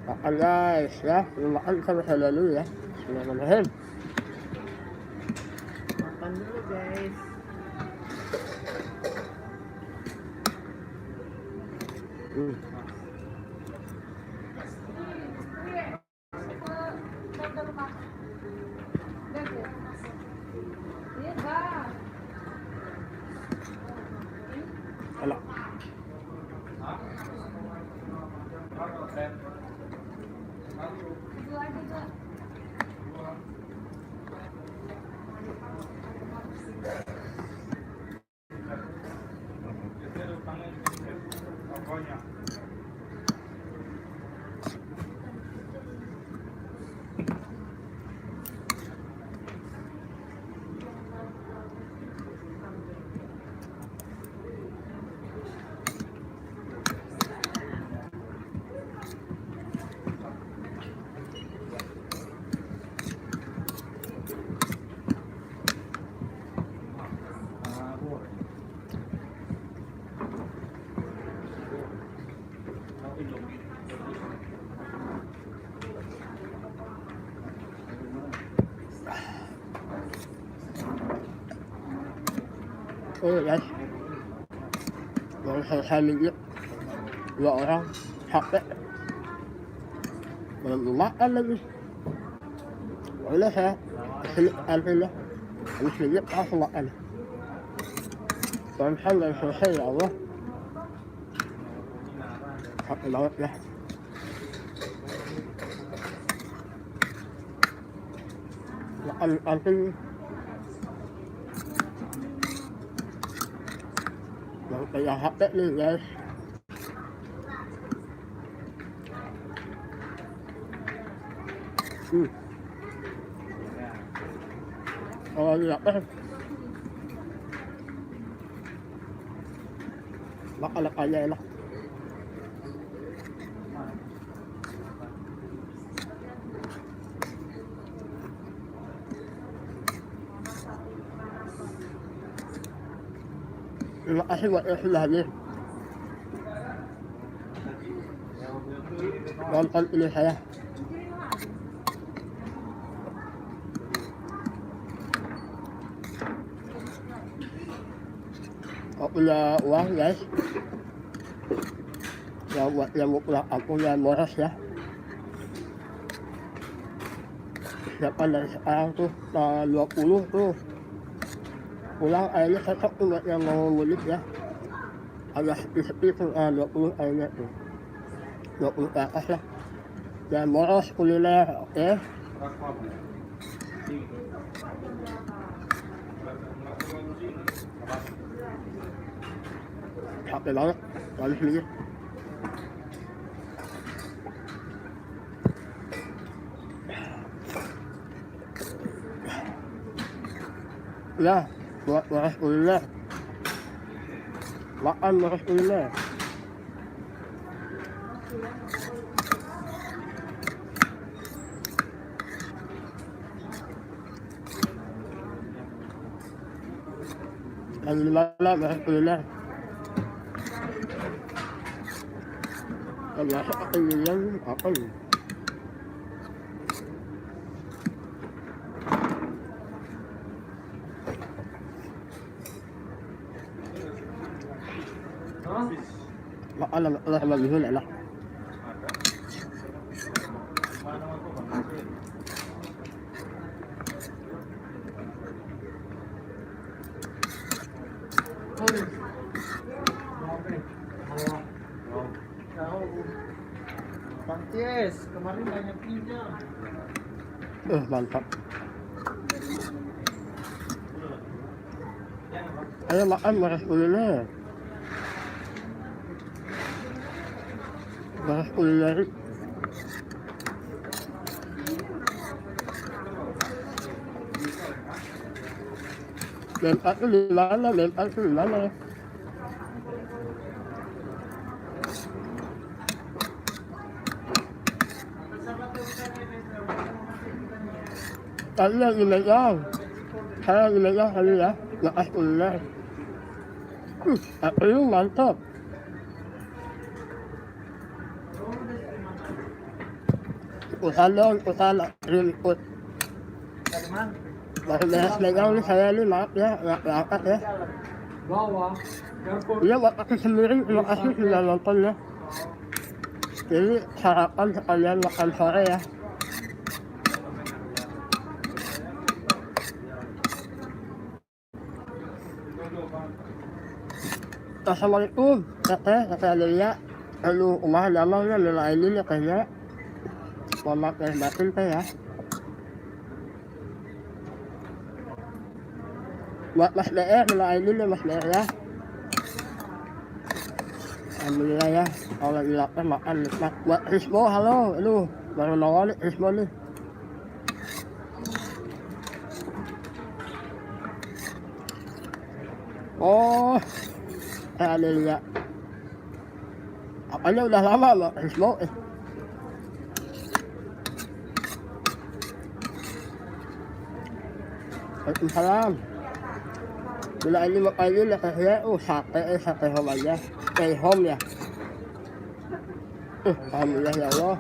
Makan guys ya, makan sama saya dulu ya. Bismillahirrahmanirrahim. Makan dulu guys. Enak. Guys, baru selesai minggu 2 orang capek, belum makan lagi. Udah saya kesini alhamdulillah, habis minggu langsung makan. Alhamdulillah selesai ya Allah, capek banget ya. Makan alhamdulillah. Kayak HP nih guys. Kalau ini apa? Makan-makannya enak. Terima kasih buat yang sudah hadir nonton ini saya. Kalau punya uang guys, ya buat yang mau pulang kampung dan boros ya. Siapkan dari sekarang tuh tanggal 20 tuh pulang airnya cocok tuh buat yang mau mudik ya. Agak sepi-sepi tuh 20 airnya tuh 20 ke atas lah. Dan boros kuliner, oke? Capek banget kali sini. Ya, buat boros kuliner, makan boros kuliner. Dan dimana boros kuliner? Biasa akan bilang apa nih? Makan lah sama bihun enak. Panties, kemarin banyak pinjam. Mantap. Ayo makan boros kuliner. Boros kuliner. Lempar di mana? Lempar di mana? Tadi lagi megang. Saya lagi megang tadi ya. Lepas kuliner. Itu mantap. Usalon, usala, rinput. Teman. Mas megang nih saya nih, maaf ya, nggak angkat ya. Bawah. Iya, makasih sendiri, terima kasih sudah nonton ya. Jadi sarapan sekalian makan sore ya. Assalamualaikum, kata Lilia. Aduh, umah damang ya, nilai ini ya kayaknya. Mohon maaf ya, batin teh ya. Buat Mas DR, nilai ini ya Mas DR ya. Alhamdulillah ya, kalau lagi lapar makan nikmat. Buat Rismo, halo, aduh, baru nongol nih Rismo nih. Oh, ada lihat. Apanya udah lama Mbak Rismo? Waalaikumsalam. Bila ini makanya saya, sate home aja. Home ya. Alhamdulillah ya Allah.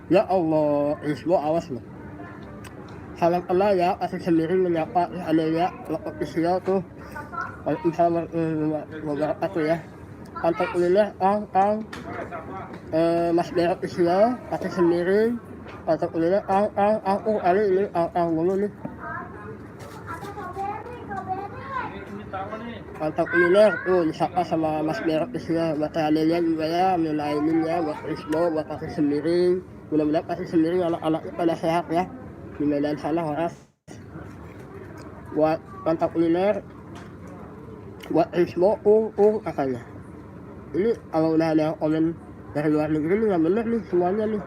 Ya Allah, Rismo awas loh. Salam Allah ya, kasih sendiri menyapa Adelia, official tuh. Waalaikumsalam warahmatullahi wabarakatuh ya. Alhamdulillah, Mas Bero official, kasih sendiri. Alhamdulillah, Ali ini, dulu nih. Alhamdulillah, disapa sama Mas Bero official. Buat Adelia juga ya, menilainya ya, buat Rismo, buat kasih sendiri. Mudah-mudahan kasih sendiri anak-anaknya pada sehat ya. Di Medan sana horas. Buat mantap kuliner, buat Rismo katanya. Ini kalau udah ada yang komen dari luar negeri nih, yang bener nih semuanya nih.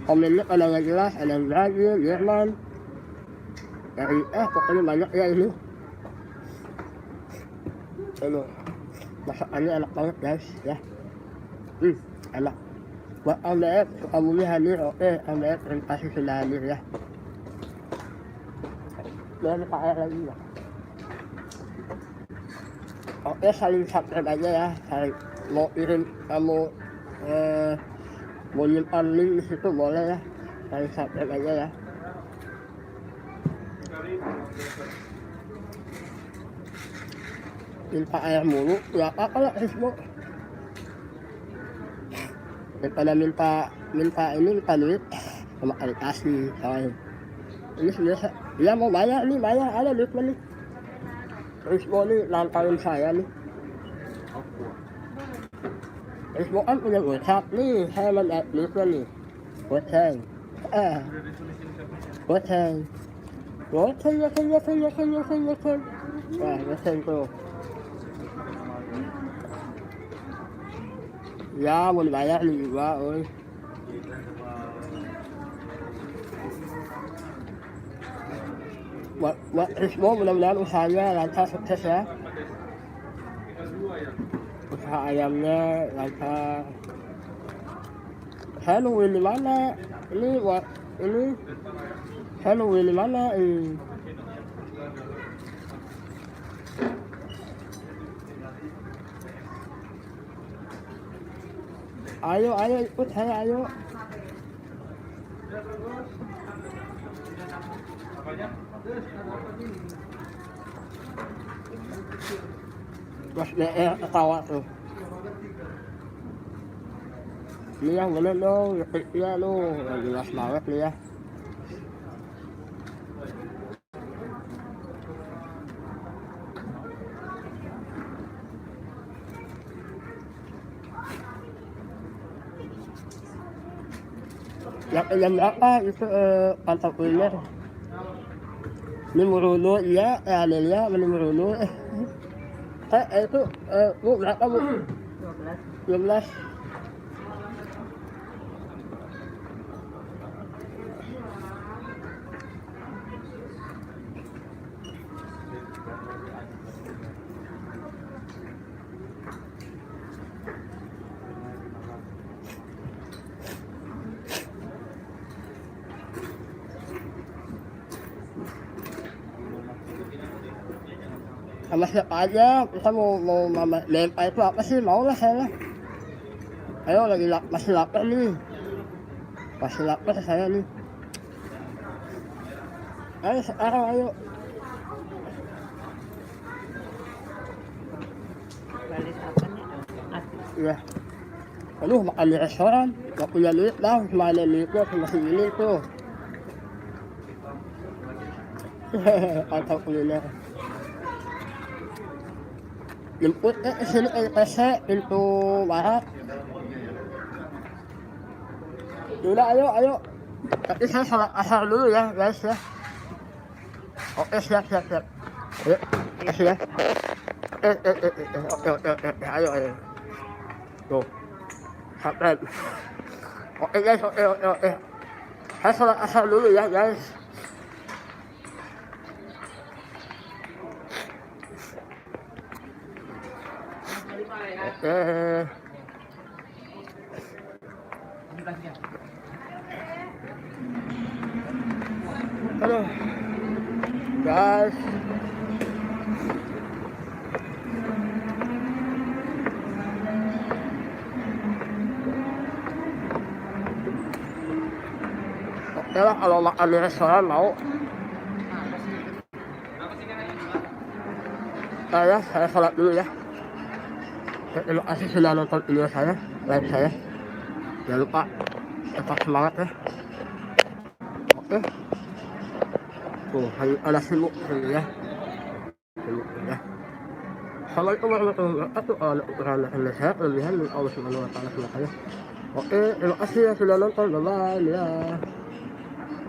Komennya ada nggak jelas, ada yang Brazil, Jerman, dari pokoknya banyak ya ini. Aduh, masakannya enak banget guys ya. Enak. Buat MDF, Sukabumi hadir, oke MDF terima kasih sudah hadir ya. Dan pakai lagi ya. Oke, saling subscribe aja ya. Saling mau kirim kamu mau nyimpan link di situ boleh ya. Saling subscribe aja ya. Minta air mulu, ya apa kalau Rismo? Daripada minta duit sama kali kasih soalnya. Ini sudah dia mau bayar nih, ada duit nih. Rismo nih lantarin saya nih. Rismo kan punya WhatsApp nih, saya lihat duitnya nih. WhatsApp, wah WhatsApp tuh. Ya mau dibayar nih juga, oi. Buat Rismo mudah-mudahan usahanya lancar sukses ya. Usaha ayamnya lancar. Saya nungguin di mana? Ini saya nungguin di mana? Ayo ikut saya ayo. Mas DR ketawa tuh. Ini yang bener dong, ya lu, jelas banget nih ya. Jam berapa itu pantau kuliner? Ini merulu ya, ada ya, ini merulu. Itu Bu berapa Bu? 12. Sama siapa aja, kita mau lempar itu apa sih, mau lah saya lah. Ayo masih lapar nih. Masih lapar saya nih. Ayo sekarang ayo. Balis apa nih? Iya. Aduh makan di restoran. Gak punya duit dah. Cuma ada duit tuh. Masih ini tuh. Atau kuliner. Jemput sini LPC pintu barat. Yaudah ayo. Tapi saya sholat asar dulu ya guys ya. Oke siap. Ayo, kasih ya. Oke. Ayo. Tuh. Sampai. Oke guys, oke. Saya sholat asar dulu ya guys. Oke. Aduh. Guys. Oke lah kalau makan di restoran mau. Saya sholat dulu ya. Terima kasih sudah nonton video saya, like saya. Jangan lupa tetap semangat ya. Oke. Tuh, ada sibuk ya. Assalamualaikum warahmatullahi wabarakatuh. Saya kelebihan dari Allah Subhanahu wa taala. Oke, terima kasih ya sudah nonton. Bye-bye. Ya.